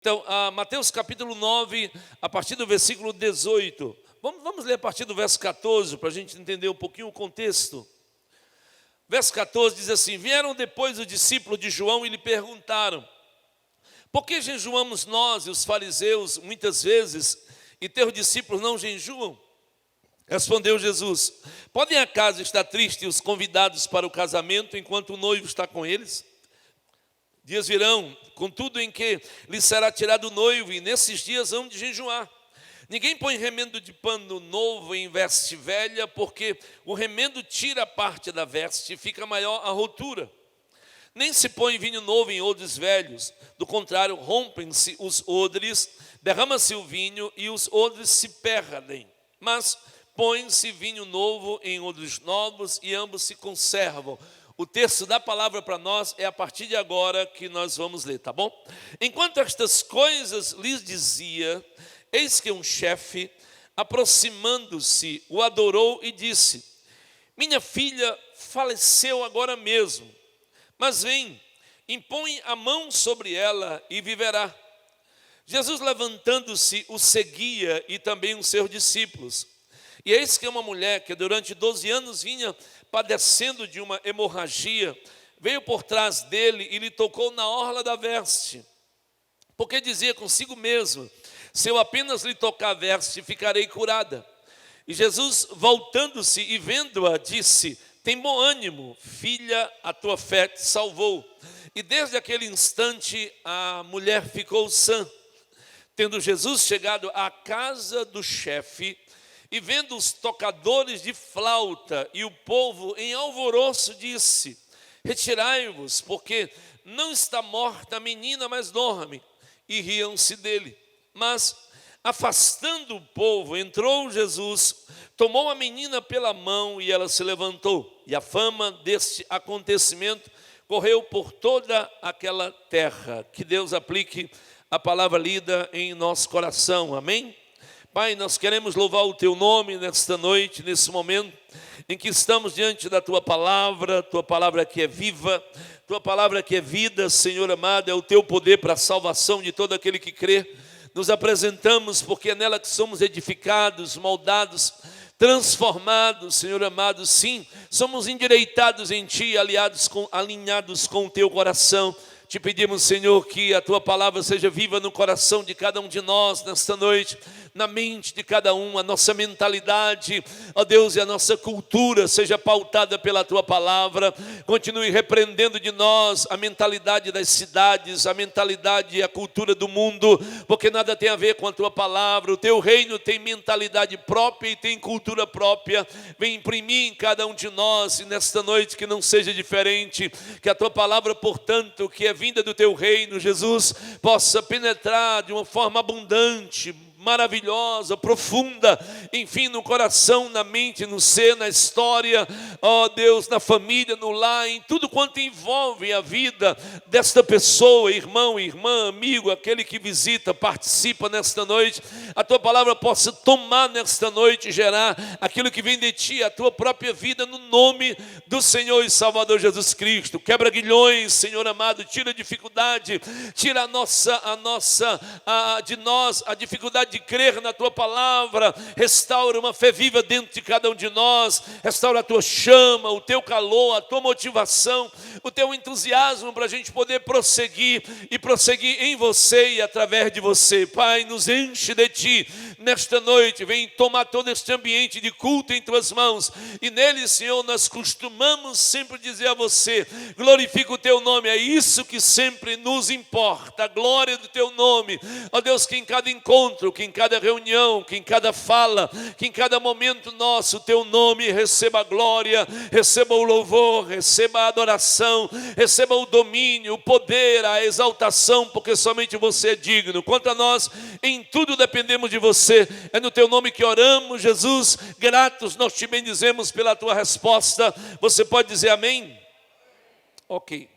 Então, Mateus capítulo 9, a partir do versículo 18. Vamos ler a partir do verso 14, para a gente entender um pouquinho o contexto. Verso 14 diz assim: vieram depois os discípulos de João e lhe perguntaram: por que jejuamos nós e os fariseus muitas vezes, e teus discípulos não jejuam? Respondeu Jesus: podem acaso estar tristes os convidados para o casamento, enquanto o noivo está com eles? Dias virão, contudo, em que lhes será tirado o noivo, e nesses dias hão de jejuar. Ninguém põe remendo de pano novo em veste velha, porque o remendo tira parte da veste e fica maior a rotura. Nem se põe vinho novo em odres velhos, do contrário, rompem-se os odres, derrama-se o vinho e os odres se perdem. Mas põe-se vinho novo em odres novos e ambos se conservam. O texto da palavra para nós é a partir de agora que nós vamos ler, tá bom? Enquanto estas coisas lhes dizia, eis que um chefe, aproximando-se, o adorou e disse: minha filha faleceu agora mesmo, mas vem, impõe a mão sobre ela e viverá. Jesus, levantando-se, o seguia, e também os seus discípulos. E eis que uma mulher que durante 12 anos vinha padecendo de uma hemorragia, veio por trás dele e lhe tocou na orla da veste, porque dizia consigo mesmo: se eu apenas lhe tocar a veste, ficarei curada. E Jesus, voltando-se e vendo-a, disse: tem bom ânimo, filha, a tua fé te salvou. E desde aquele instante a mulher ficou sã. Tendo Jesus chegado à casa do chefe, e vendo os tocadores de flauta e o povo em alvoroço, disse: retirai-vos, porque não está morta a menina, mas dorme. E riam-se dele. Mas, afastando o povo, entrou Jesus, tomou a menina pela mão e ela se levantou. E a fama deste acontecimento correu por toda aquela terra. Que Deus aplique a palavra lida em nosso coração, amém? Pai, nós queremos louvar o Teu nome nesta noite, nesse momento em que estamos diante da Tua palavra que é viva, Tua palavra que é vida, Senhor amado, é o Teu poder para a salvação de todo aquele que crê. Nos apresentamos porque é nela que somos edificados, moldados, transformados, Senhor amado. Sim, somos endireitados em Ti, alinhados com o Teu coração. Te pedimos, Senhor, que a Tua palavra seja viva no coração de cada um de nós nesta noite, na mente de cada um, a nossa mentalidade, ó Deus, e a nossa cultura seja pautada pela Tua palavra. Continue repreendendo de nós a mentalidade das cidades, a mentalidade e a cultura do mundo, porque nada tem a ver com a Tua palavra. O Teu reino tem mentalidade própria e tem cultura própria. Vem imprimir em cada um de nós, e nesta noite que não seja diferente, que a Tua palavra, portanto, que é vinda do Teu reino, Jesus, possa penetrar de uma forma abundante, maravilhosa, profunda, enfim, no coração, na mente, no ser, na história, ó Deus, na família, no lar, em tudo quanto envolve a vida desta pessoa, irmão, irmã, amigo, aquele que visita, participa nesta noite. A Tua palavra possa tomar nesta noite, gerar aquilo que vem de Ti, a Tua própria vida, no nome do Senhor e Salvador Jesus Cristo. Quebra grilhões, Senhor amado, tira a dificuldade, tira de nós a dificuldade de crer na Tua palavra. Restaura uma fé viva dentro de cada um de nós. Restaura a Tua chama, o Teu calor, a Tua motivação, o Teu entusiasmo para a gente poder prosseguir em Você e através de Você. Pai, nos enche de Ti nesta noite. Vem tomar todo este ambiente de culto em Tuas mãos, e nele, Senhor, nós costumamos sempre dizer a Você: glorifica o Teu nome. É isso que sempre nos importa, a glória do Teu nome. Ó Deus, que em cada encontro, que em cada reunião, que em cada fala, que em cada momento nosso, o Teu nome receba a glória, receba o louvor, receba a adoração, receba o domínio, o poder, a exaltação, porque somente Você é digno. Quanto a nós, em tudo dependemos de Você. É no Teu nome que oramos, Jesus. Gratos nós Te bendizemos pela Tua resposta. Você pode dizer amém? Ok.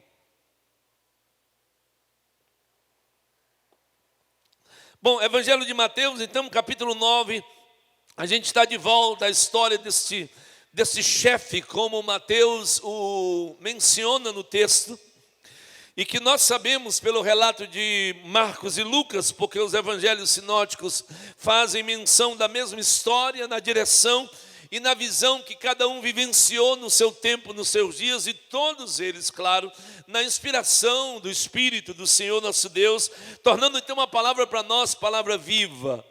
Bom, Evangelho de Mateus, então, capítulo 9, a gente está de volta à história desse chefe, como Mateus o menciona no texto. e que nós sabemos pelo relato de Marcos e Lucas, porque os evangelhos sinóticos fazem menção da mesma história, na direção e na visão que cada um vivenciou no seu tempo, nos seus dias, e todos eles, claro, na inspiração do Espírito do Senhor nosso Deus, tornando então uma palavra para nós, palavra viva.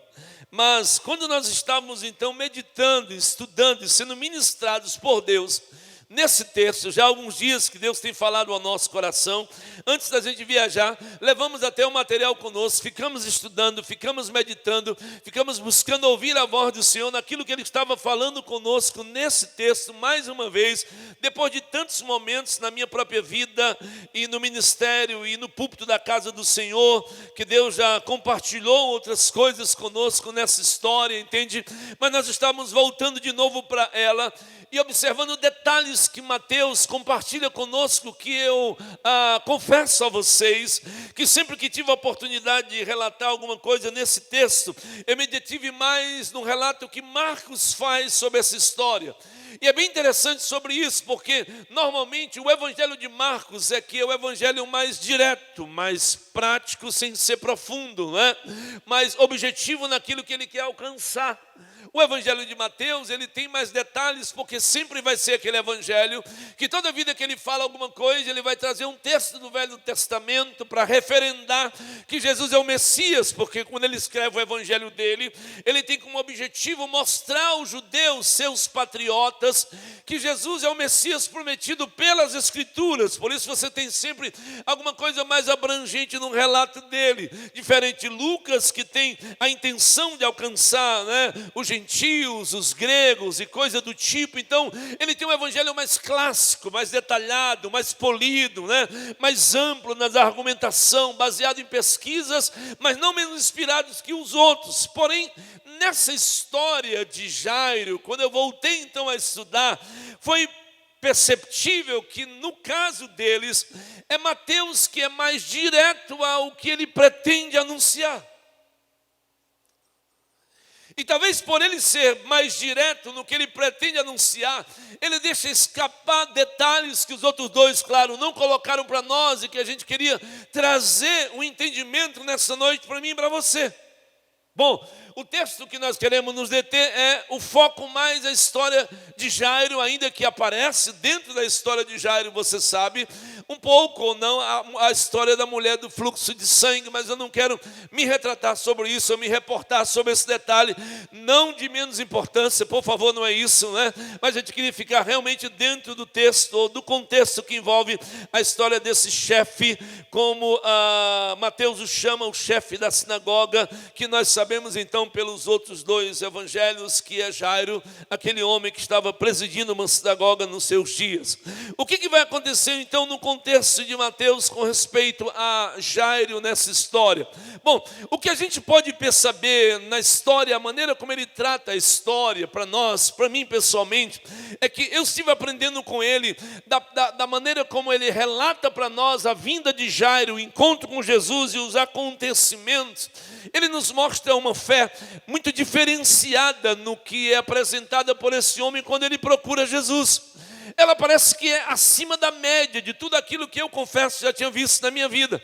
Mas quando nós estávamos então meditando, estudando e sendo ministrados por Deus, nesse texto, já há alguns dias que Deus tem falado ao nosso coração, antes da gente viajar, levamos até o material conosco, ficamos estudando, ficamos meditando, ficamos buscando ouvir a voz do Senhor naquilo que Ele estava falando conosco nesse texto, mais uma vez, depois de tantos momentos na minha própria vida e no ministério e no púlpito da casa do Senhor, que Deus já compartilhou outras coisas conosco nessa história, entende? Mas nós estamos voltando de novo para ela e observando detalhes que Mateus compartilha conosco, que eu confesso a vocês, que sempre que tive a oportunidade de relatar alguma coisa nesse texto, eu me detive mais no relato que Marcos faz sobre essa história. E é bem interessante sobre isso, porque normalmente o evangelho de Marcos é que é o evangelho mais direto, mais prático, sem ser profundo, né? Mais objetivo naquilo que ele quer alcançar. O evangelho de Mateus, ele tem mais detalhes, porque sempre vai ser aquele evangelho que toda vida que ele fala alguma coisa, ele vai trazer um texto do Velho Testamento para referendar que Jesus é o Messias, porque quando ele escreve o evangelho dele, ele tem como objetivo mostrar aos judeus, seus patriotas, que Jesus é o Messias prometido pelas Escrituras. Por isso você tem sempre alguma coisa mais abrangente no relato dele, diferente de Lucas, que tem a intenção de alcançar, né, os gentios, os gregos e coisa do tipo. Então ele tem um evangelho mais clássico, mais detalhado, mais polido, né, mais amplo na argumentação, baseado em pesquisas, mas não menos inspirados que os outros. Porém, nessa história de Jairo, quando eu voltei então a estudar, foi perceptível que no caso deles é Mateus que é mais direto ao que ele pretende anunciar. E talvez por ele ser mais direto no que ele pretende anunciar, ele deixa escapar detalhes que os outros dois, claro, não colocaram para nós e que a gente queria trazer um entendimento nessa noite para mim e para você. Bom, o texto que nós queremos nos deter é o foco mais a história de Jairo, ainda que aparece dentro da história de Jairo, você sabe, um pouco ou não, a história da mulher do fluxo de sangue, mas eu não quero me retratar sobre isso, ou me reportar sobre esse detalhe, não de menos importância, por favor, não é isso, né? Mas a gente queria ficar realmente dentro do texto, ou do contexto que envolve a história desse chefe, como Mateus o chama, o chefe da sinagoga, que nós sabemos então pelos outros dois evangelhos que é Jairo, aquele homem que estava presidindo uma sinagoga nos seus dias. O que vai acontecer então no contexto de Mateus com respeito a Jairo nessa história? Bom, o que a gente pode perceber na história, a maneira como ele trata a história para nós, para mim pessoalmente, é que eu estive aprendendo com ele da maneira como ele relata para nós a vinda de Jairo, o encontro com Jesus e os acontecimentos. Ele nos mostra uma fé muito diferenciada no que é apresentada por esse homem quando ele procura Jesus. Ela parece que é acima da média de tudo aquilo que eu confesso já tinha visto na minha vida.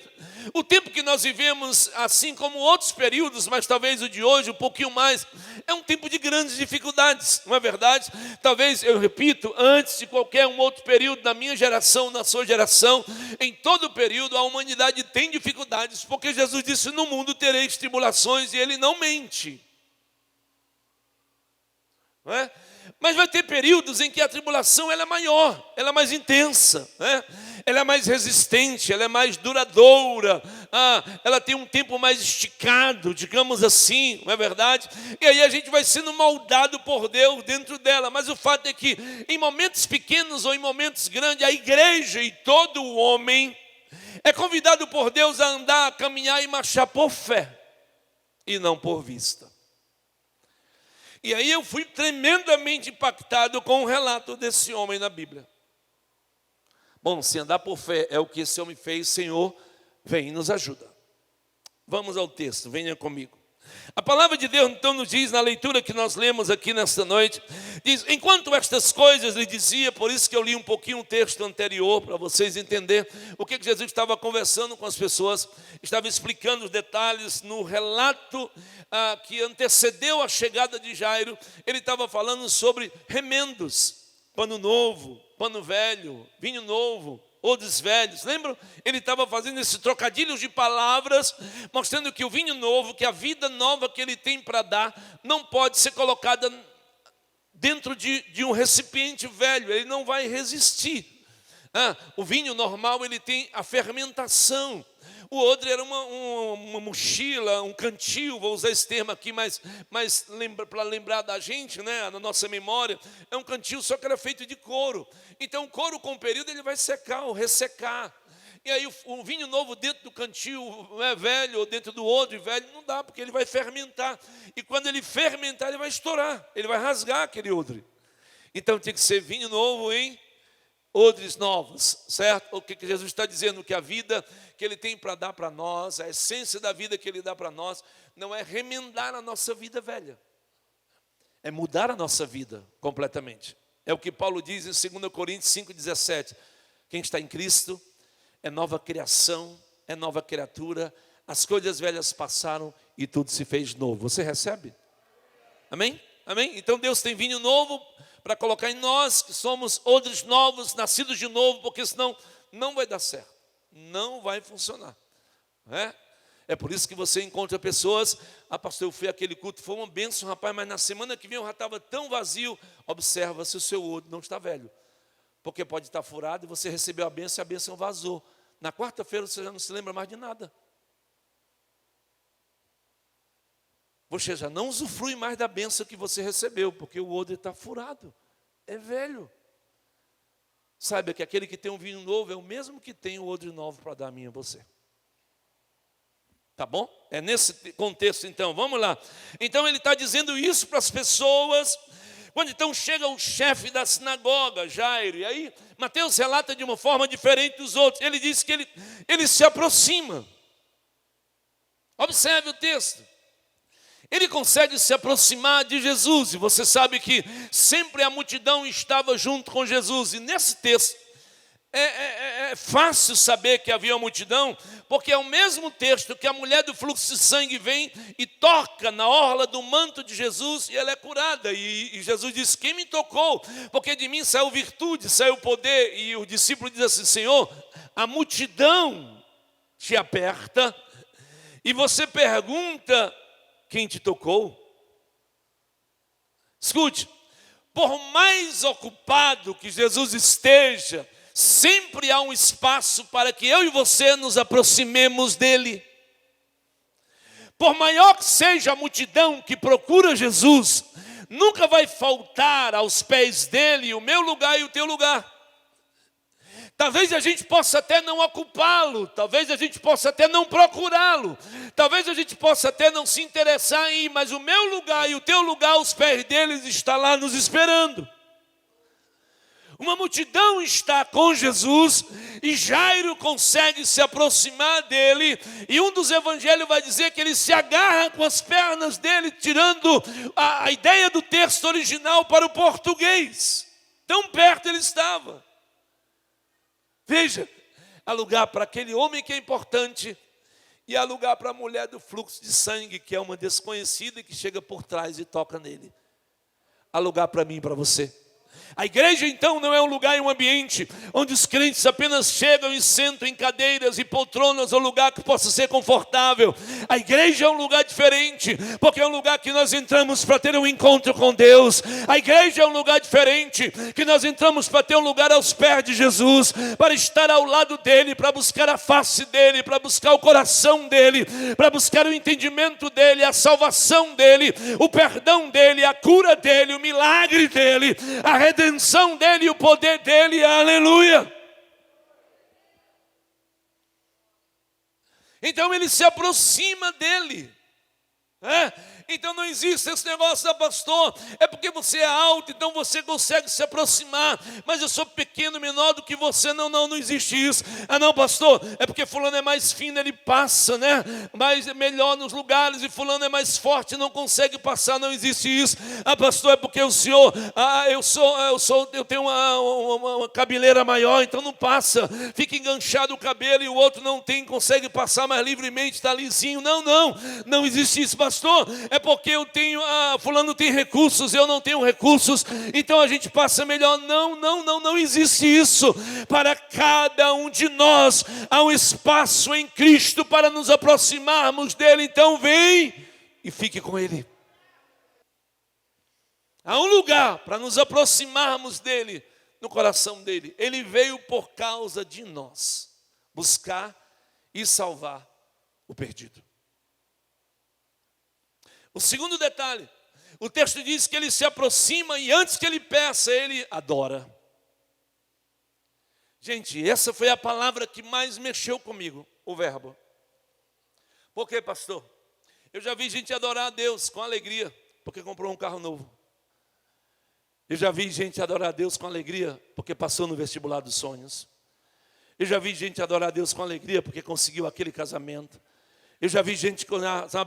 O tempo que nós vivemos, assim como outros períodos, mas talvez o de hoje um pouquinho mais, é um tempo de grandes dificuldades, não é verdade? Talvez, eu repito, antes de qualquer um outro período da minha geração, na sua geração, em todo período a humanidade tem dificuldades, porque Jesus disse: no mundo tereis tribulações, e ele não mente. Não é? Mas vai ter períodos em que a tribulação ela é maior, ela é mais intensa, né? Ela é mais resistente, ela é mais duradoura, ela tem um tempo mais esticado, digamos assim, não é verdade? E aí a gente vai sendo moldado por Deus dentro dela. Mas o fato é que em momentos pequenos ou em momentos grandes, a igreja e todo o homem é convidado por Deus a andar, a caminhar e marchar por fé e não por vista. E aí eu fui tremendamente impactado com o relato desse homem na Bíblia. Bom, se andar por fé é o que esse homem fez, Senhor, vem e nos ajuda. Vamos ao texto, venha comigo. A palavra de Deus então nos diz, na leitura que nós lemos aqui nesta noite, Diz, enquanto estas coisas lhe dizia, por isso que eu li um pouquinho o texto anterior, para vocês entenderem o que Jesus estava conversando com as pessoas, estava explicando os detalhes no relato que antecedeu a chegada de Jairo. Ele estava falando sobre remendos, pano novo, pano velho, vinho novo, odres velhos. Lembram? Ele estava fazendo esse trocadilho de palavras, mostrando que o vinho novo, que a vida nova que ele tem para dar, não pode ser colocada dentro de um recipiente velho, ele não vai resistir. O vinho normal, ele tem a fermentação. O odre era uma mochila, um cantil, vou usar esse termo aqui, mas para lembrar da gente, né, na nossa memória, é um cantil só que era feito de couro. Então o couro com o período ele vai secar ou ressecar. E aí o vinho novo dentro do cantil velho ou dentro do odre velho não dá, porque ele vai fermentar. E quando ele fermentar, ele vai estourar, ele vai rasgar aquele odre. Então tem que ser vinho novo em odres novos, certo? O que Jesus está dizendo? Que a vida que Ele tem para dar para nós, a essência da vida que Ele dá para nós, não é remendar a nossa vida velha, é mudar a nossa vida completamente. É o que Paulo diz em 2 Coríntios 5,17. Quem está em Cristo é nova criação, é nova criatura, as coisas velhas passaram e tudo se fez novo. Você recebe? Amém? Amém? Então Deus tem vinho novo para colocar em nós, que somos odres novos, nascidos de novo, porque senão não vai dar certo, não vai funcionar. É por isso que você encontra pessoas, pastor, eu fui àquele culto, foi uma bênção, rapaz, mas na semana que vem eu já estava tão vazio. Observa se o seu odre não está velho, porque pode estar furado e você recebeu a bênção e a bênção vazou. Na quarta-feira você já não se lembra mais de nada. Você já não usufrui mais da bênção que você recebeu, porque o odre está furado, é velho. Saiba que aquele que tem um vinho novo é o mesmo que tem o odre novo para dar a mim e a você. Tá bom? É nesse contexto então, vamos lá. Então ele está dizendo isso para as pessoas. Quando então chega o chefe da sinagoga, Jairo, e aí Mateus relata de uma forma diferente dos outros. Ele diz que ele se aproxima. Observe o texto. Ele consegue se aproximar de Jesus, e você sabe que sempre a multidão estava junto com Jesus. E nesse texto, é fácil saber que havia uma multidão, porque é o mesmo texto que a mulher do fluxo de sangue vem e toca na orla do manto de Jesus, e ela é curada. E Jesus diz, quem me tocou? Porque de mim saiu virtude, saiu poder. E o discípulo diz assim, Senhor, a multidão te aperta, e você pergunta, quem te tocou? Escute, por mais ocupado que Jesus esteja, sempre há um espaço para que eu e você nos aproximemos dele. Por maior que seja a multidão que procura Jesus, nunca vai faltar aos pés dele o meu lugar e o teu lugar. Talvez a gente possa até não ocupá-lo, talvez a gente possa até não procurá-lo, talvez a gente possa até não se interessar em ir, mas o meu lugar e o teu lugar aos pés deles está lá nos esperando. Uma multidão está com Jesus e Jairo consegue se aproximar dele, e um dos evangelhos vai dizer que ele se agarra com as pernas dele, tirando a ideia do texto original para o português. Tão perto ele estava. Veja, há lugar para aquele homem que é importante e há lugar para a mulher do fluxo de sangue, que é uma desconhecida, que chega por trás e toca nele. Há lugar para mim e para você. A igreja então não é um lugar e um ambiente onde os crentes apenas chegam e sentam em cadeiras e poltronas, ou lugar que possa ser confortável. A igreja é um lugar diferente, porque é um lugar que nós entramos para ter um encontro com Deus. A igreja é um lugar diferente, que nós entramos para ter um lugar aos pés de Jesus, para estar ao lado dele, para buscar a face dele, para buscar o coração dele, para buscar o entendimento dele, a salvação dele, o perdão dele, a cura dele, o milagre dele, a redenção dele e o poder dele, aleluia. Então ele se aproxima dele. Então não existe esse negócio, pastor, é porque você é alto, então você consegue se aproximar, mas eu sou pequeno, menor do que você. Não existe isso. Não, pastor, é porque fulano é mais fino, ele passa, mas é melhor nos lugares, e fulano é mais forte, não consegue passar. Não existe isso. Pastor, é porque o senhor, eu tenho uma cabeleira maior, então não passa, fica enganchado o cabelo, e o outro não tem, consegue passar mais livremente, está lisinho. Não existe isso, pastor. É porque eu tenho, fulano tem recursos, eu não tenho recursos, então a gente passa melhor. Não existe isso. Para cada um de nós há um espaço em Cristo para nos aproximarmos dele. Então vem e fique com ele. Há um lugar para nos aproximarmos dele, no coração dele. Ele veio por causa de nós, buscar e salvar o perdido. O segundo detalhe, o texto diz que ele se aproxima e antes que ele peça, ele adora. Gente, essa foi a palavra que mais mexeu comigo, o verbo. Por quê, pastor? Eu já vi gente adorar a Deus com alegria, porque comprou um carro novo. Eu já vi gente adorar a Deus com alegria, porque passou no vestibular dos sonhos. Eu já vi gente adorar a Deus com alegria, porque conseguiu aquele casamento. Eu já vi gente,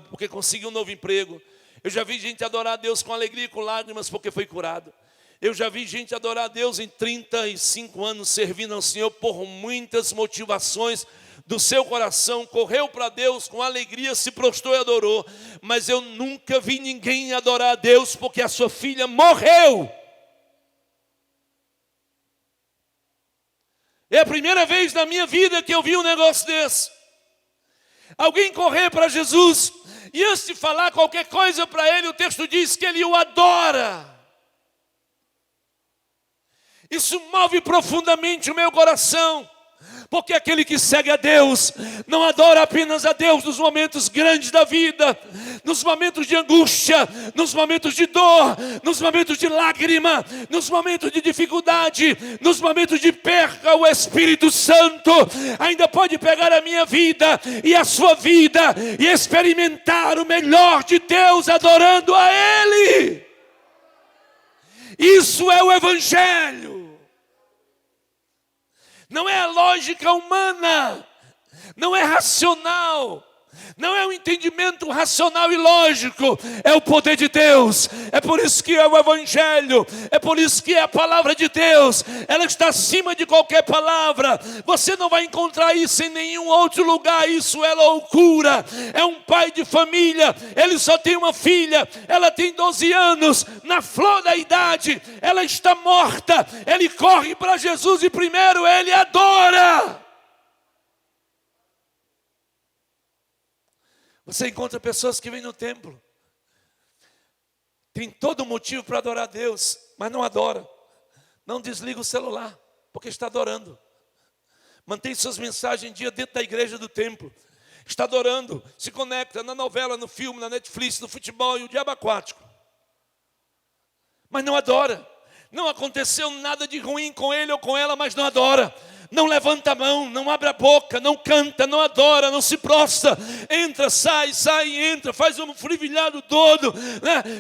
porque conseguiu um novo emprego. Eu já vi gente adorar a Deus com alegria e com lágrimas, porque foi curado. Eu já vi gente adorar a Deus em 35 anos, servindo ao Senhor por muitas motivações do seu coração. Correu para Deus com alegria, se prostrou e adorou. Mas eu nunca vi ninguém adorar a Deus porque a sua filha morreu. É a primeira vez na minha vida que eu vi um negócio desse. Alguém correr para Jesus e antes de falar qualquer coisa para ele, o texto diz que ele o adora. Isso move profundamente o meu coração, porque aquele que segue a Deus não adora apenas a Deus nos momentos grandes da vida, nos momentos de angústia, nos momentos de dor, nos momentos de lágrima, nos momentos de dificuldade, nos momentos de perca. O Espírito Santo ainda pode pegar a minha vida e a sua vida e experimentar o melhor de Deus adorando a Ele. Isso é o Evangelho. Não é a lógica humana, não é racional, não é um entendimento racional e lógico, é o poder de Deus. É por isso que é o Evangelho, é por isso que é a palavra de Deus. Ela está acima de qualquer palavra. Você não vai encontrar isso em nenhum outro lugar. Isso é loucura. É um pai de família, ele só tem uma filha, ela tem 12 anos, na flor da idade, ela está morta. Ele corre para Jesus e primeiro ele adora. Você encontra pessoas que vêm no templo, tem todo motivo para adorar a Deus, mas não adora. Não desliga o celular, porque está adorando. Mantém suas mensagens em dia dentro da igreja do templo. Está adorando, se conecta na novela, no filme, na Netflix, no futebol e o diabo aquático. Mas não adora. Não aconteceu nada de ruim com ele ou com ela, mas não adora. Não levanta a mão, não abre a boca, não canta, não adora, não se prostra. Entra, sai, entra, faz um frivilhado todo,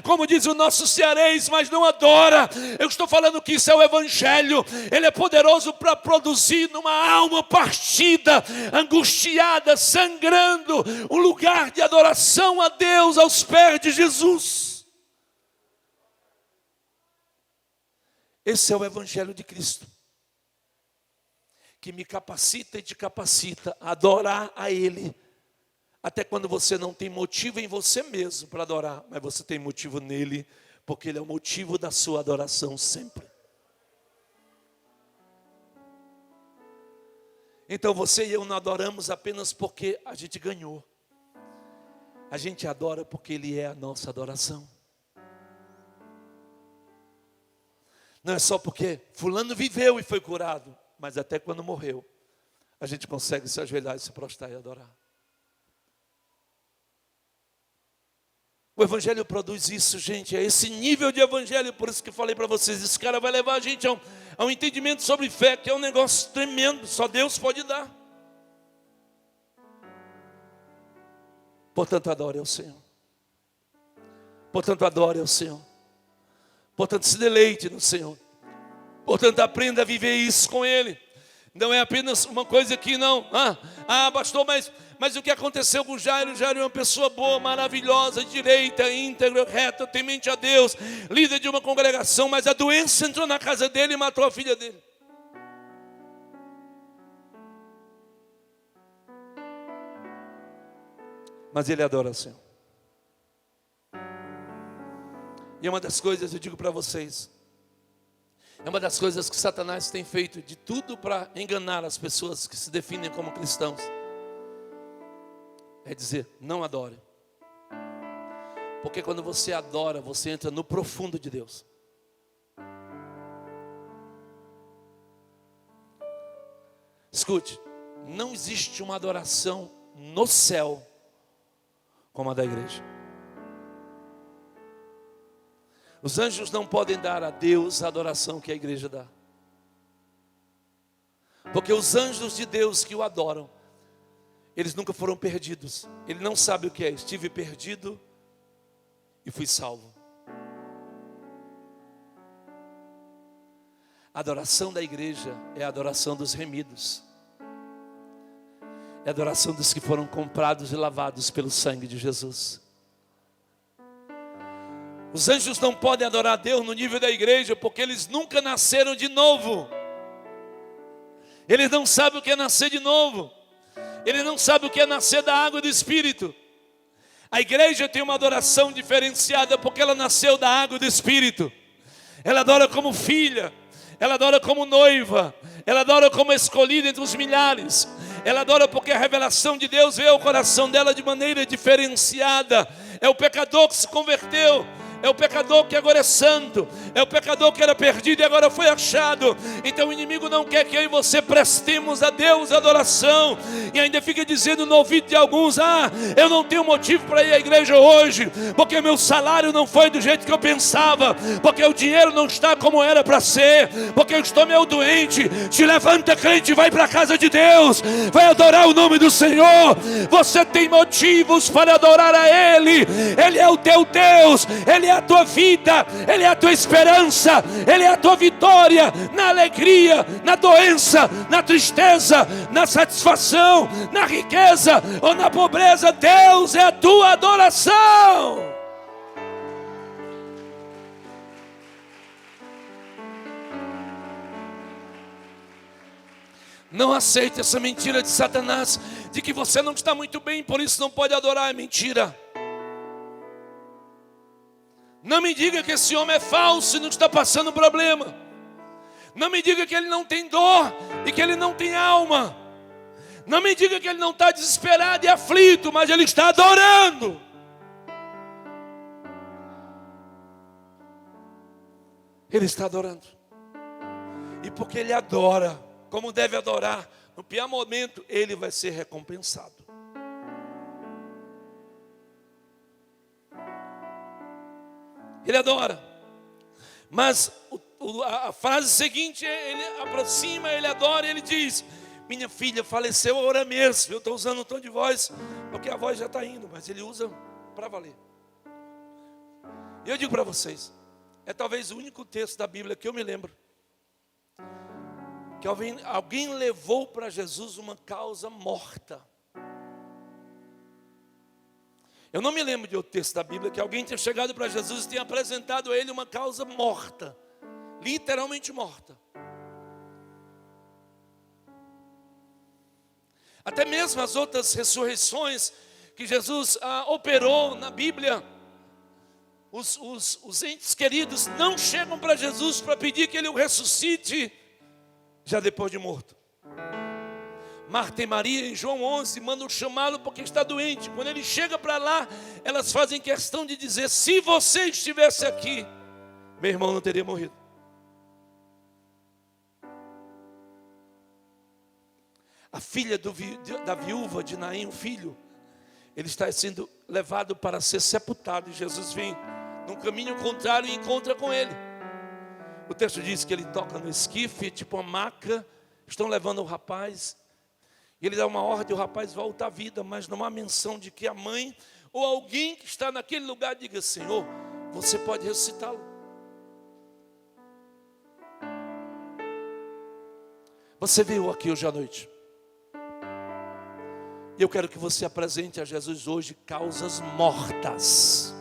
como diz o nosso cearense, mas não adora. Eu estou falando que isso é o Evangelho. Ele é poderoso para produzir numa alma partida, angustiada, sangrando, um lugar de adoração a Deus aos pés de Jesus. Esse é o Evangelho de Cristo, que me capacita e te capacita a adorar a Ele, até quando você não tem motivo em você mesmo para adorar, mas você tem motivo nele, porque Ele é o motivo da sua adoração sempre. Então você e eu não adoramos apenas porque a gente ganhou, a gente adora porque Ele é a nossa adoração. Não é só porque fulano viveu e foi curado, mas até quando morreu, a gente consegue se ajoelhar e se prostrar e adorar. O Evangelho produz isso, gente, é esse nível de Evangelho. Por isso que eu falei para vocês, esse cara vai levar a gente a um entendimento sobre fé, que é um negócio tremendo, só Deus pode dar. Portanto, adore ao Senhor. Portanto, adore ao Senhor. Portanto, se deleite no Senhor. Portanto, aprenda a viver isso com Ele. Não é apenas uma coisa que não... pastor, mas o que aconteceu com o Jairo? O Jairo é uma pessoa boa, maravilhosa, direita, íntegra, reta, temente a Deus, líder de uma congregação, mas a doença entrou na casa dele e matou a filha dele. Mas ele adora o Senhor. E é uma das coisas, eu digo para vocês, é uma das coisas que Satanás tem feito de tudo para enganar as pessoas que se definem como cristãos. É dizer, não adore. Porque quando você adora, você entra no profundo de Deus. Escute, não existe uma adoração no céu como a da igreja. Os anjos não podem dar a Deus a adoração que a igreja dá. Porque os anjos de Deus que o adoram, eles nunca foram perdidos. Ele não sabe o que é, estive perdido e fui salvo. A adoração da igreja é a adoração dos remidos. É a adoração dos que foram comprados e lavados pelo sangue de Jesus. Os anjos não podem adorar a Deus no nível da igreja, porque eles nunca nasceram de novo. Eles não sabem o que é nascer de novo. Eles não sabem o que é nascer da água e do Espírito. A igreja tem uma adoração diferenciada, porque ela nasceu da água e do Espírito. Ela adora como filha, ela adora como noiva, ela adora como escolhida entre os milhares. Ela adora porque a revelação de Deus veio ao coração dela de maneira diferenciada. É o pecador que se converteu. É o pecador que agora é santo. É o pecador que era perdido e agora foi achado. Então o inimigo não quer que eu e você prestemos a Deus adoração. E ainda fica dizendo no ouvido de alguns: eu não tenho motivo para ir à igreja hoje, porque meu salário não foi do jeito que eu pensava, porque o dinheiro não está como era para ser, porque eu estou meio doente. Te levanta, crente, vai para a casa de Deus, vai adorar o nome do Senhor. Você tem motivos para adorar a Ele. Ele é o teu Deus, Ele é a tua vida, Ele é a tua esperança, Ele é a tua vitória, na alegria, na doença, na tristeza, na satisfação, na riqueza ou na pobreza. Deus é a tua adoração. Não aceite essa mentira de Satanás, de que você não está muito bem, por isso não pode adorar. É mentira. Não me diga que esse homem é falso e não está passando problema. Não me diga que ele não tem dor e que ele não tem alma. Não me diga que ele não está desesperado e aflito, mas ele está adorando. Ele está adorando. E porque ele adora, como deve adorar, no pior momento ele vai ser recompensado. Ele adora. Mas a frase seguinte, ele aproxima, ele adora, ele diz: minha filha faleceu agora mesmo. Eu estou usando um tom de voz, porque a voz já está indo, mas ele usa para valer. E eu digo para vocês, é talvez o único texto da Bíblia que eu me lembro que alguém levou para Jesus uma causa morta. Eu não me lembro de outro texto da Bíblia que alguém tenha chegado para Jesus e tenha apresentado a ele uma causa morta, literalmente morta. Até mesmo as outras ressurreições que Jesus operou na Bíblia, os entes queridos não chegam para Jesus para pedir que ele o ressuscite já depois de morto. Marta e Maria, em João 11, mandam chamá-lo porque está doente. Quando ele chega para lá, elas fazem questão de dizer: se você estivesse aqui, meu irmão não teria morrido. A filha da viúva de Naim, o filho, ele está sendo levado para ser sepultado. E Jesus vem num caminho contrário e encontra com ele. O texto diz que ele toca no esquife, tipo uma maca. Estão levando o rapaz. E ele dá uma ordem, o rapaz volta à vida, mas não há menção de que a mãe ou alguém que está naquele lugar, diga: Senhor, você pode ressuscitá-lo. Você veio aqui hoje à noite, e eu quero que você apresente a Jesus hoje causas mortas.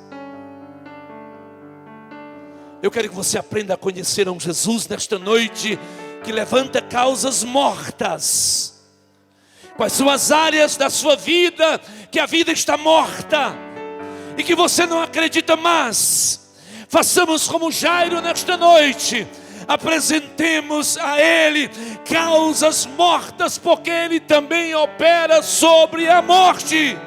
Eu quero que você aprenda a conhecer um Jesus nesta noite que levanta causas mortas. Quais são as áreas da sua vida que a vida está morta e que você não acredita mais? Façamos como Jairo nesta noite. Apresentemos a Ele causas mortas, porque Ele também opera sobre a morte.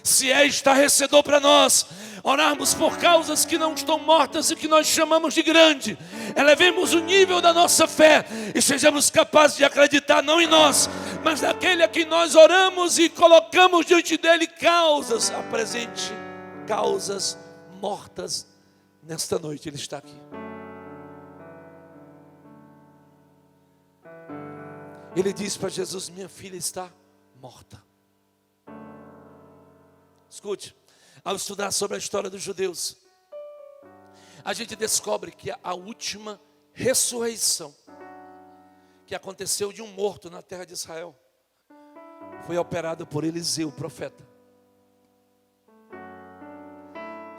Se é estarrecedor para nós orarmos por causas que não estão mortas e que nós chamamos de grande, elevemos o nível da nossa fé e sejamos capazes de acreditar não em nós, mas naquele a quem nós oramos e colocamos diante dele causas. Apresente causas mortas nesta noite. Ele está aqui. Ele diz para Jesus: minha filha está morta. Escute, ao estudar sobre a história dos judeus, a gente descobre que a última ressurreição que aconteceu de um morto na terra de Israel foi operada por Eliseu, profeta.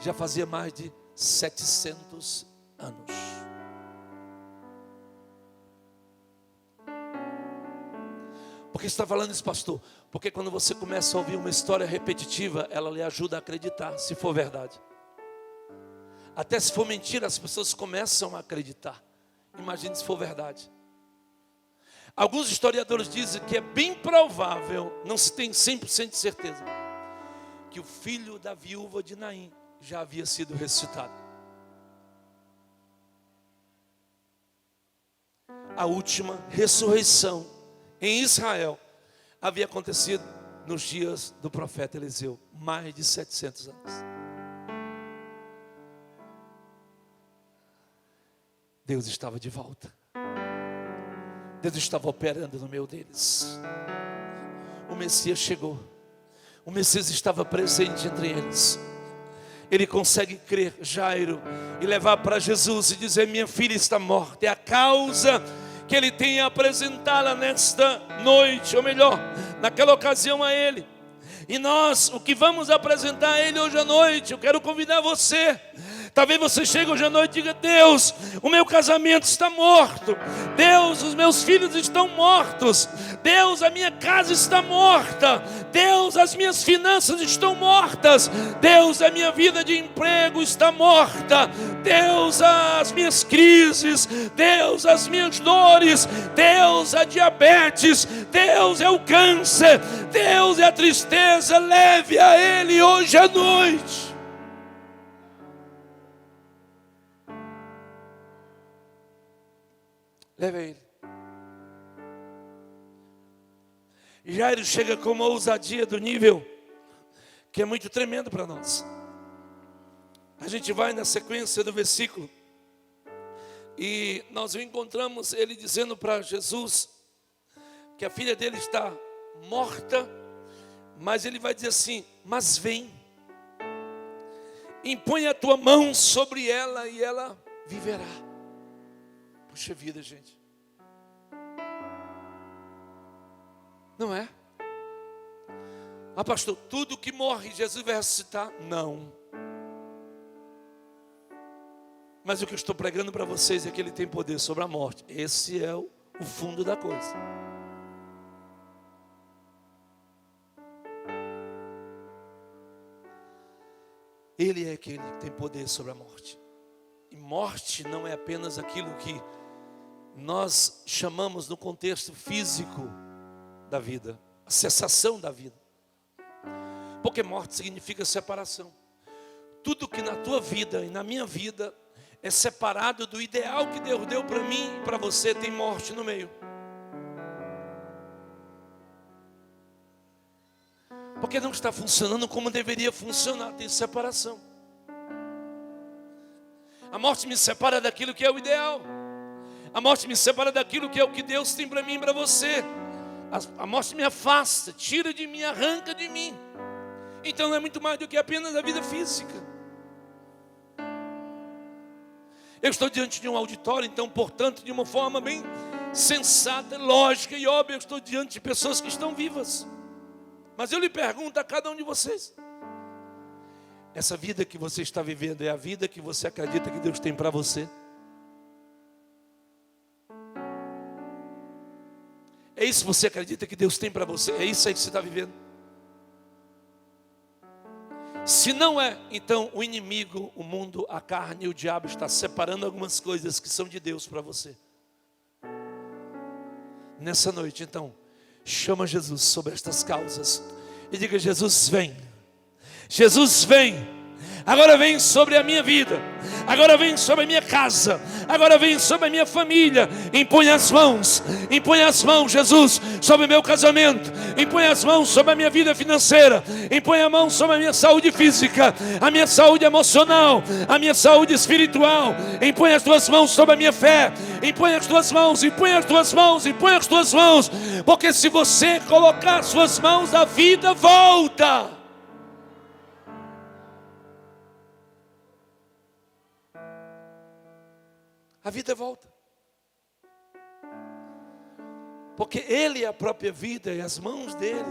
Já fazia mais de 700 anos. Por que você está falando isso, pastor? Porque quando você começa a ouvir uma história repetitiva, ela lhe ajuda a acreditar, se for verdade. Até se for mentira, as pessoas começam a acreditar. Imagine se for verdade. Alguns historiadores dizem que é bem provável, não se tem 100% de certeza, que o filho da viúva de Naim já havia sido ressuscitado. A última ressurreição em Israel havia acontecido nos dias do profeta Eliseu, mais de 700 anos. Deus estava de volta. Deus estava operando no meio deles. O Messias chegou. O Messias estava presente entre eles. Ele consegue crer, Jairo, e levar para Jesus e dizer: minha filha está morta. É a causa que ele tem a apresentá-la nesta noite, ou melhor, naquela ocasião a ele. E nós, o que vamos apresentar a ele hoje à noite, eu quero convidar você. Talvez você chegue hoje à noite e diga: Deus, o meu casamento está morto. Deus, os meus filhos estão mortos. Deus, a minha casa está morta. Deus, as minhas finanças estão mortas. Deus, a minha vida de emprego está morta. Deus, as minhas crises. Deus, as minhas dores. Deus, a diabetes. Deus, é o câncer. Deus, é a tristeza. Leve a Ele hoje à noite. Leve a Ele. Jairo chega com uma ousadia do nível que é muito tremendo para nós. A gente vai na sequência do versículo e nós encontramos ele dizendo para Jesus que a filha dele está morta, mas ele vai dizer assim: mas vem, impõe a tua mão sobre ela e ela viverá. Puxa vida, gente. Não é? Ah, pastor, tudo que morre, Jesus vai ressuscitar? Não. Mas o que eu estou pregando para vocês é que Ele tem poder sobre a morte. Esse é o fundo da coisa. Ele é aquele que tem poder sobre a morte. E morte não é apenas aquilo que nós chamamos no contexto físico da vida, a cessação da vida. Porque morte significa separação. Tudo que na tua vida e na minha vida é separado do ideal que Deus deu para mim e para você, tem morte no meio. Porque não está funcionando como deveria funcionar, tem separação. A morte me separa daquilo que é o ideal. A morte me separa daquilo que é o que Deus tem para mim e para você. A morte me afasta, tira de mim, arranca de mim. Então não é muito mais do que apenas a vida física. Eu estou diante de um auditório, então, portanto, de uma forma bem sensata, lógica e óbvia, eu estou diante de pessoas que estão vivas. Mas eu lhe pergunto a cada um de vocês: essa vida que você está vivendo é a vida que você acredita que Deus tem para você? É isso que você acredita que Deus tem para você? É isso aí que você está vivendo? Se não é, então o inimigo, o mundo, a carne e o diabo está separando algumas coisas que são de Deus para você. Nessa noite, então, chama Jesus sobre estas causas e diga: Jesus, vem. Jesus, vem. Agora vem sobre a minha vida, agora vem sobre a minha casa, agora vem sobre a minha família. Impõe as mãos, Jesus, sobre o meu casamento. Impõe as mãos sobre a minha vida financeira. Impõe a mão sobre a minha saúde física, a minha saúde emocional, a minha saúde espiritual. Impõe as tuas mãos sobre a minha fé. Impõe as tuas mãos, impõe as tuas mãos, impõe as tuas mãos. Porque se você colocar as suas mãos, a vida volta. A vida volta. Porque Ele é a própria vida e as mãos dele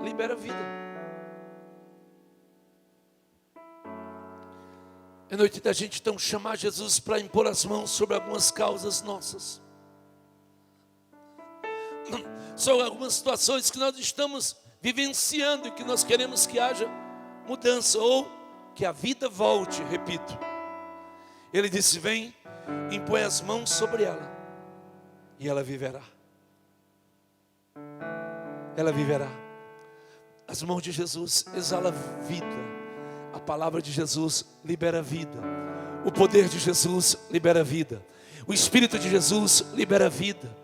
liberam a vida. É noite da gente então chamar Jesus para impor as mãos sobre algumas causas nossas. São algumas situações que nós estamos vivenciando e que nós queremos que haja mudança ou que a vida volte, repito. Ele disse: vem, impõe as mãos sobre ela e ela viverá. Ela viverá. As mãos de Jesus exalam vida. A palavra de Jesus libera vida. O poder de Jesus libera vida. O Espírito de Jesus libera vida.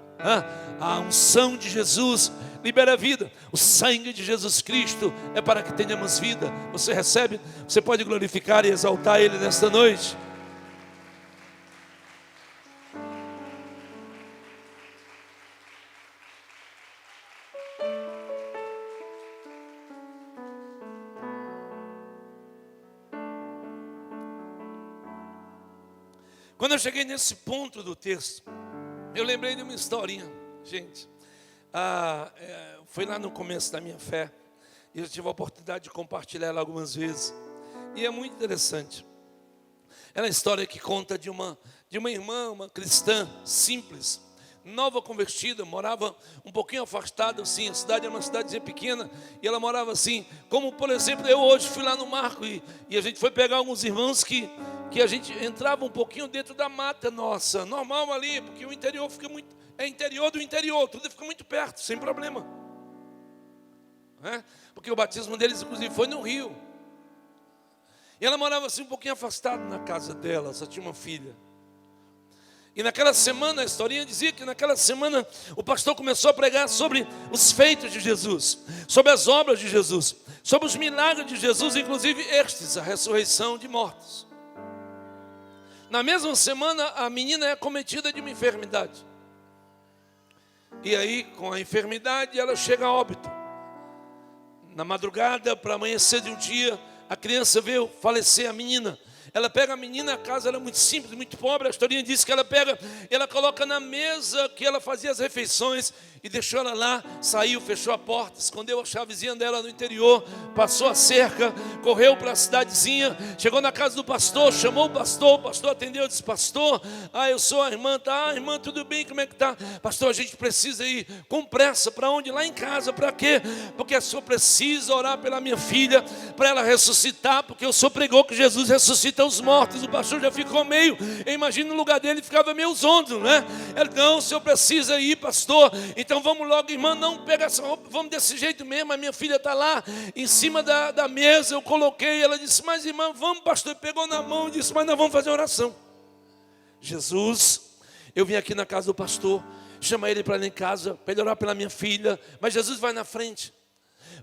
A unção de Jesus libera vida. O sangue de Jesus Cristo é para que tenhamos vida. Você recebe? Você pode glorificar e exaltar Ele nesta noite. Quando eu cheguei nesse ponto do texto, eu lembrei de uma historinha, gente. Foi lá no começo da minha fé, e eu tive a oportunidade de compartilhar ela algumas vezes. E é muito interessante. É uma história que conta de uma irmã, uma cristã simples, nova convertida, morava um pouquinho afastada, assim, a cidade era uma cidadezinha pequena, e ela morava assim, como por exemplo, eu hoje fui lá no Marco, e a gente foi pegar alguns irmãos que a gente entrava um pouquinho dentro da mata nossa, normal ali, porque o interior fica muito, é interior do interior, tudo fica muito perto, sem problema. Porque o batismo deles, inclusive, foi no Rio. E ela morava assim um pouquinho afastada na casa dela, só tinha uma filha. E naquela semana, a historinha dizia que naquela semana o pastor começou a pregar sobre os feitos de Jesus, sobre as obras de Jesus, sobre os milagres de Jesus, inclusive estes, a ressurreição de mortos. Na mesma semana, a menina é acometida de uma enfermidade. E aí, com a enfermidade, ela chega a óbito. Na madrugada, para amanhecer de um dia, a criança veio falecer, a menina. Ela pega a menina, a casa era muito simples, muito pobre. A historinha diz que ela pega, ela coloca na mesa que ela fazia as refeições e deixou ela lá, saiu, fechou a porta, escondeu a chavezinha dela no interior, passou a cerca, correu para a cidadezinha, chegou na casa do pastor, chamou o pastor atendeu, disse: pastor, eu sou a irmã, tá? Irmã, tudo bem, como é que tá? Pastor, a gente precisa ir com pressa, para onde? Lá em casa, para quê? Porque o senhor precisa orar pela minha filha, para ela ressuscitar, porque o senhor pregou que Jesus ressuscita os mortos. O pastor já ficou meio, eu imagino no lugar dele, ficava meio zondo, né? Ele: não, o senhor precisa ir, pastor, então vamos logo, irmã, não pega essa roupa, vamos desse jeito mesmo, a minha filha está lá, em cima da mesa, eu coloquei, ela disse: mas irmã, vamos, pastor, pegou na mão e disse: mas nós vamos fazer oração. Jesus, eu vim aqui na casa do pastor, chama ele para ir lá em casa, para ele orar pela minha filha, mas Jesus vai na frente.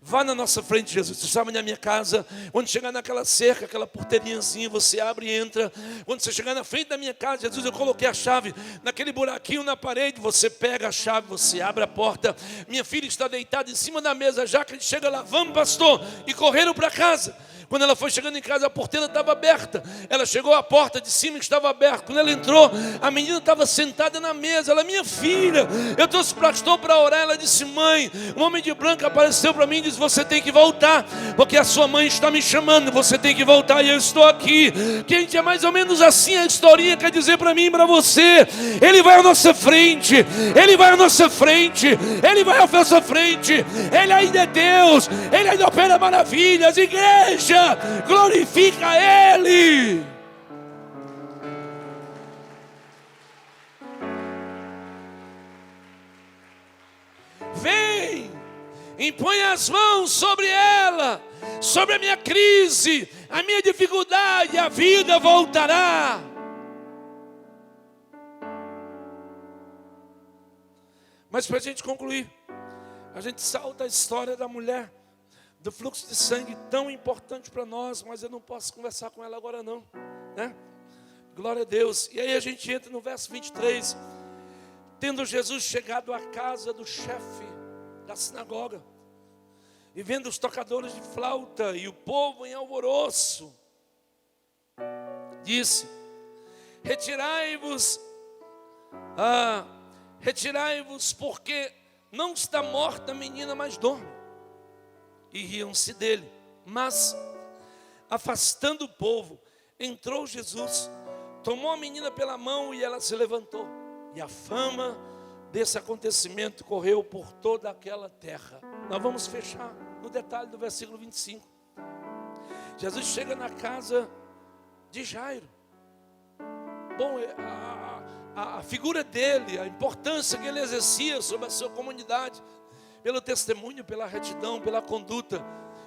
Vá na nossa frente, Jesus. Você sabe, na minha casa, quando chegar naquela cerca, aquela porteirinhazinha, você abre e entra. Quando você chegar na frente da minha casa, Jesus, eu coloquei a chave naquele buraquinho na parede. Você pega a chave, você abre a porta. Minha filha está deitada em cima da mesa, já que a gente chega lá, vamos, pastor. E correram para casa. Quando ela foi chegando em casa, a porteira estava aberta. Ela chegou à porta de cima que estava aberta. Quando ela entrou, a menina estava sentada na mesa. Ela, minha filha, eu trouxe o pastor para orar. Ela disse, mãe, um homem de branco apareceu para mim e disse, você tem que voltar, porque a sua mãe está me chamando, você tem que voltar e eu estou aqui. Gente, é mais ou menos assim a historinha quer dizer para mim e para você. Ele vai à nossa frente, Ele vai à nossa frente, Ele vai à nossa frente. Ele ainda é Deus, Ele ainda opera maravilhas. Igreja, glorifica Ele. Vem, impõe as mãos sobre ela, sobre a minha crise, a minha dificuldade, a vida voltará. Mas para a gente concluir, a gente salta a história da mulher do fluxo de sangue, tão importante para nós, mas eu não posso conversar com ela agora não, né? Glória a Deus. E aí a gente entra no verso 23, tendo Jesus chegado à casa do chefe da sinagoga, e vendo os tocadores de flauta e o povo em alvoroço, disse, retirai-vos, porque não está morta a menina, mas dorme. E riam-se dele. Mas, afastando o povo, entrou Jesus, tomou a menina pela mão e ela se levantou. E a fama desse acontecimento correu por toda aquela terra. Nós vamos fechar no detalhe do versículo 25. Jesus chega na casa de Jairo. Bom, a figura dele, a importância que ele exercia sobre a sua comunidade, pelo testemunho, pela retidão, pela conduta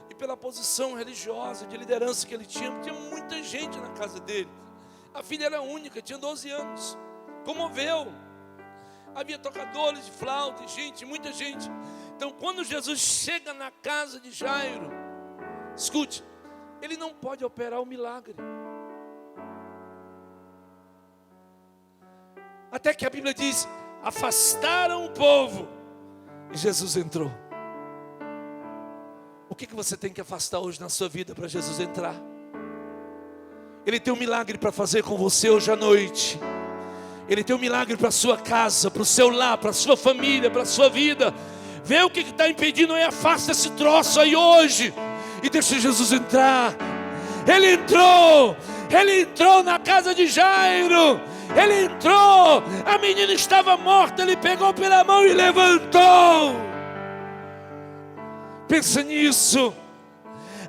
e pela posição religiosa, de liderança que ele tinha. Tinha muita gente na casa dele. A filha era única, tinha 12 anos. Comoveu. Havia tocadores de flauta, gente, muita gente. Então, quando Jesus chega na casa de Jairo, escute, ele não pode operar o milagre. Até que a Bíblia diz, afastaram o povo. E Jesus entrou. O que você tem que afastar hoje na sua vida para Jesus entrar? Ele tem um milagre para fazer com você hoje à noite. Ele tem um milagre para a sua casa, para o seu lar, para a sua família, para a sua vida. Vê o que está impedindo e afasta esse troço aí hoje. E deixa Jesus entrar. Ele entrou na casa de Jairo. Ele entrou, a menina estava morta, ele pegou pela mão e levantou. Pensa nisso.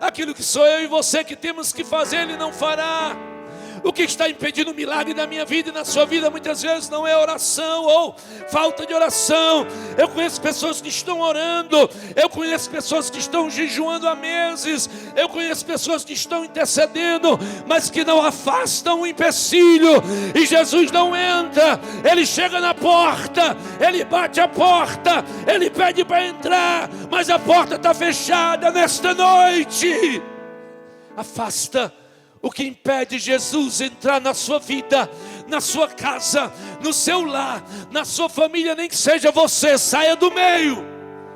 Aquilo que sou eu e você que temos que fazer, Ele não fará. O que está impedindo o milagre na minha vida e na sua vida muitas vezes não é oração ou falta de oração. Eu conheço pessoas que estão orando, eu conheço pessoas que estão jejuando há meses, eu conheço pessoas que estão intercedendo, mas que não afastam o empecilho, e Jesus não entra. Ele chega na porta, Ele bate a porta, Ele pede para entrar, mas a porta está fechada nesta noite. Afasta o que impede Jesus entrar na sua vida, na sua casa, no seu lar, na sua família, nem que seja você, saia do meio.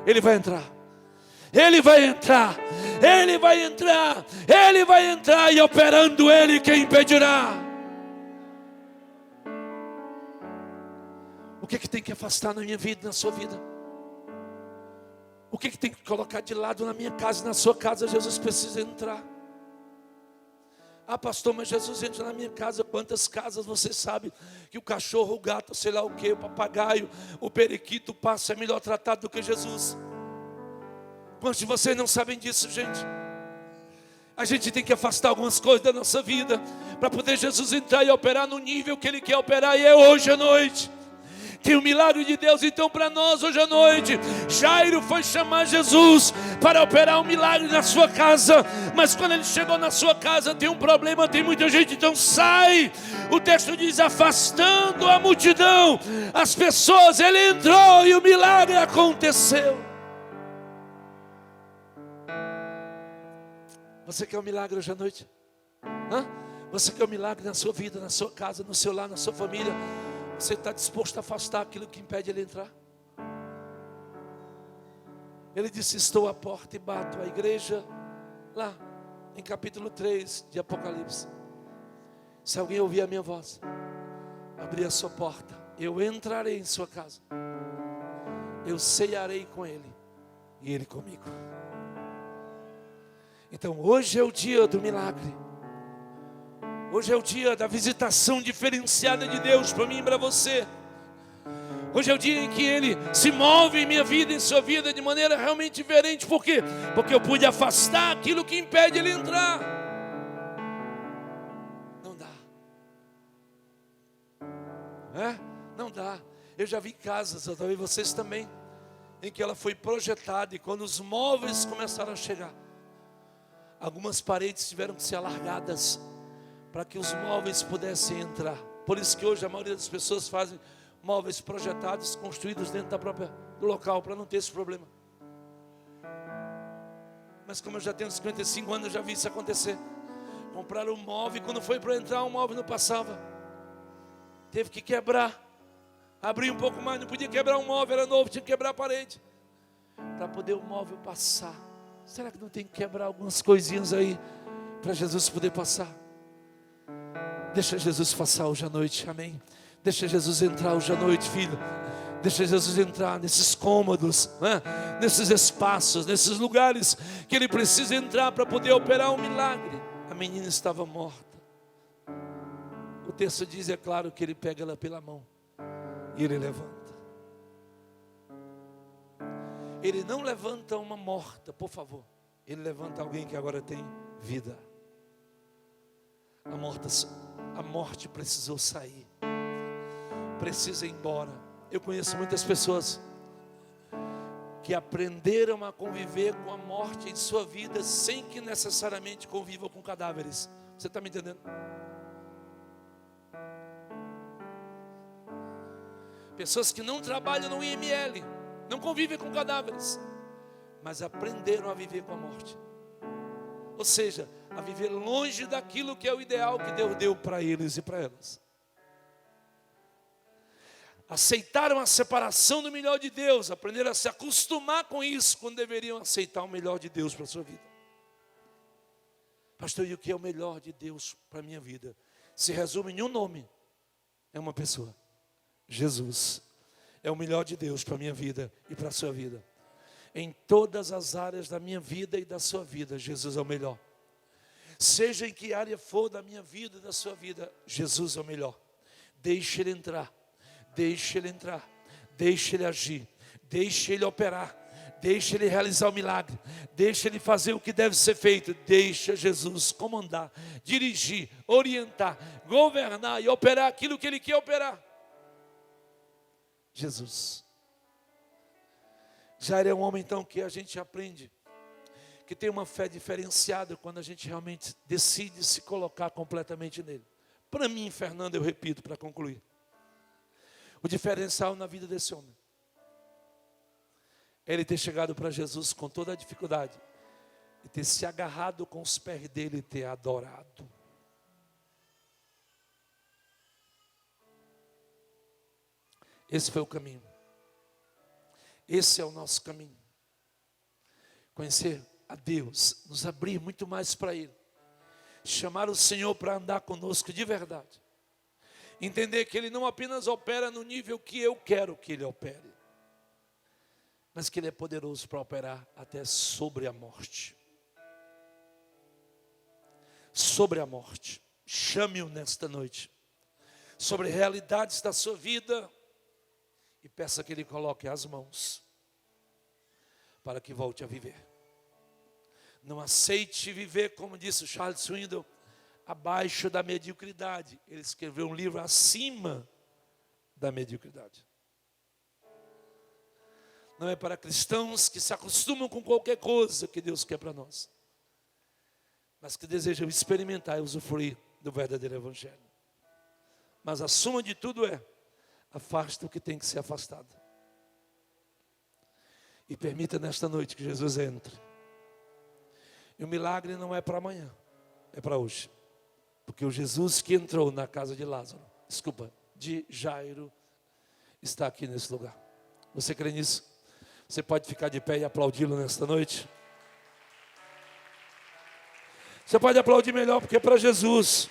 Ele vai entrar. Ele vai entrar. Ele vai entrar. Ele vai entrar, e operando Ele, quem impedirá? O que tem que afastar na minha vida, na sua vida? O que tem que colocar de lado na minha casa, na sua casa? Jesus precisa entrar. Ah, pastor, mas Jesus entra na minha casa. Quantas casas você sabe que o cachorro, o gato, sei lá o que, o papagaio, o periquito, o pássaro é melhor tratado do que Jesus? Quantos de vocês não sabem disso, gente? A gente tem que afastar algumas coisas da nossa vida para poder Jesus entrar e operar no nível que Ele quer operar, e é hoje à noite. Tem um milagre de Deus então para nós hoje à noite. Jairo foi chamar Jesus para operar um milagre na sua casa, mas quando ele chegou na sua casa tem um problema, tem muita gente, então sai. O texto diz, afastando a multidão, as pessoas, ele entrou e o milagre aconteceu. Você quer um milagre hoje à noite? Hã? Você quer um milagre na sua vida, na sua casa, no seu lar, na sua família? Você está disposto a afastar aquilo que impede ele entrar? Ele disse: estou à porta e bato. A igreja, lá em capítulo 3 de Apocalipse. Se alguém ouvir a minha voz, abrir a sua porta, eu entrarei em sua casa, eu cearei com ele e ele comigo. Então hoje é o dia do milagre. Hoje é o dia da visitação diferenciada de Deus para mim e para você. Hoje é o dia em que Ele se move em minha vida, em sua vida, de maneira realmente diferente. Por quê? Porque eu pude afastar aquilo que impede Ele entrar. Não dá. Não dá. Eu já vi casas, eu talvez vocês também, em que ela foi projetada e quando os móveis começaram a chegar, algumas paredes tiveram que ser alargadas para que os móveis pudessem entrar. Por isso que hoje a maioria das pessoas fazem móveis projetados, construídos dentro do local, para não ter esse problema. Mas como eu já tenho 55 anos, eu já vi isso acontecer. Compraram um móvel e quando foi para entrar, um móvel não passava. Teve que quebrar. Abrir um pouco mais, não podia quebrar um móvel, era novo, tinha que quebrar a parede. Para poder o móvel passar. Será que não tem que quebrar algumas coisinhas aí, para Jesus poder passar? Deixa Jesus passar hoje à noite, amém? Deixa Jesus entrar hoje à noite, filho. Deixa Jesus entrar nesses cômodos, nesses espaços, nesses lugares que Ele precisa entrar para poder operar um milagre. A menina estava morta. O texto diz, é claro, que Ele pega ela pela mão e Ele levanta. Ele não levanta uma morta, por favor. Ele levanta alguém que agora tem vida. A morte precisou sair. Precisa ir embora. Eu conheço muitas pessoas que aprenderam a conviver com a morte em sua vida sem que necessariamente convivam com cadáveres. Você está me entendendo? Pessoas que não trabalham no IML, não convivem com cadáveres, mas aprenderam a viver com a morte. Ou seja, a viver longe daquilo que é o ideal que Deus deu para eles e para elas. Aceitaram a separação do melhor de Deus, aprenderam a se acostumar com isso, quando deveriam aceitar o melhor de Deus para a sua vida. Pastor, e o que é o melhor de Deus para a minha vida? Se resume em um nome, é uma pessoa: Jesus. É o melhor de Deus para a minha vida e para a sua vida. Em todas as áreas da minha vida e da sua vida, Jesus é o melhor. Seja em que área for da minha vida e da sua vida, Jesus é o melhor. Deixe Ele entrar. Deixe Ele entrar, deixe Ele agir, deixe Ele operar, deixe Ele realizar o milagre, deixe Ele fazer o que deve ser feito, deixe Jesus comandar, dirigir, orientar, governar e operar aquilo que Ele quer operar. Jesus. Jairo é um homem então que a gente aprende, que tem uma fé diferenciada quando a gente realmente decide se colocar completamente nele. Para mim, Fernando, eu repito para concluir, o diferencial na vida desse homem é ele ter chegado para Jesus com toda a dificuldade e ter se agarrado com os pés dele e ter adorado. Esse foi o caminho. Esse é o nosso caminho. Conhecer a Deus, nos abrir muito mais para Ele, chamar o Senhor para andar conosco de verdade. Entender que Ele não apenas opera no nível que eu quero que Ele opere, mas que Ele é poderoso para operar até sobre a morte. Sobre a morte. Chame-o nesta noite. Sobre realidades da sua vida. E peça que Ele coloque as mãos para que volte a viver. Não aceite viver, como disse o Charles Swindoll, abaixo da mediocridade. Ele escreveu um livro acima da mediocridade. Não é para cristãos que se acostumam com qualquer coisa que Deus quer para nós, mas que desejam experimentar e usufruir do verdadeiro Evangelho. Mas a suma de tudo é: afasta o que tem que ser afastado. E permita nesta noite que Jesus entre. E o milagre não é para amanhã, é para hoje. Porque o Jesus que entrou na casa de Lázaro, de Jairo, está aqui nesse lugar. Você crê nisso? Você pode ficar de pé e aplaudi-lo nesta noite? Você pode aplaudir melhor, porque é para Jesus.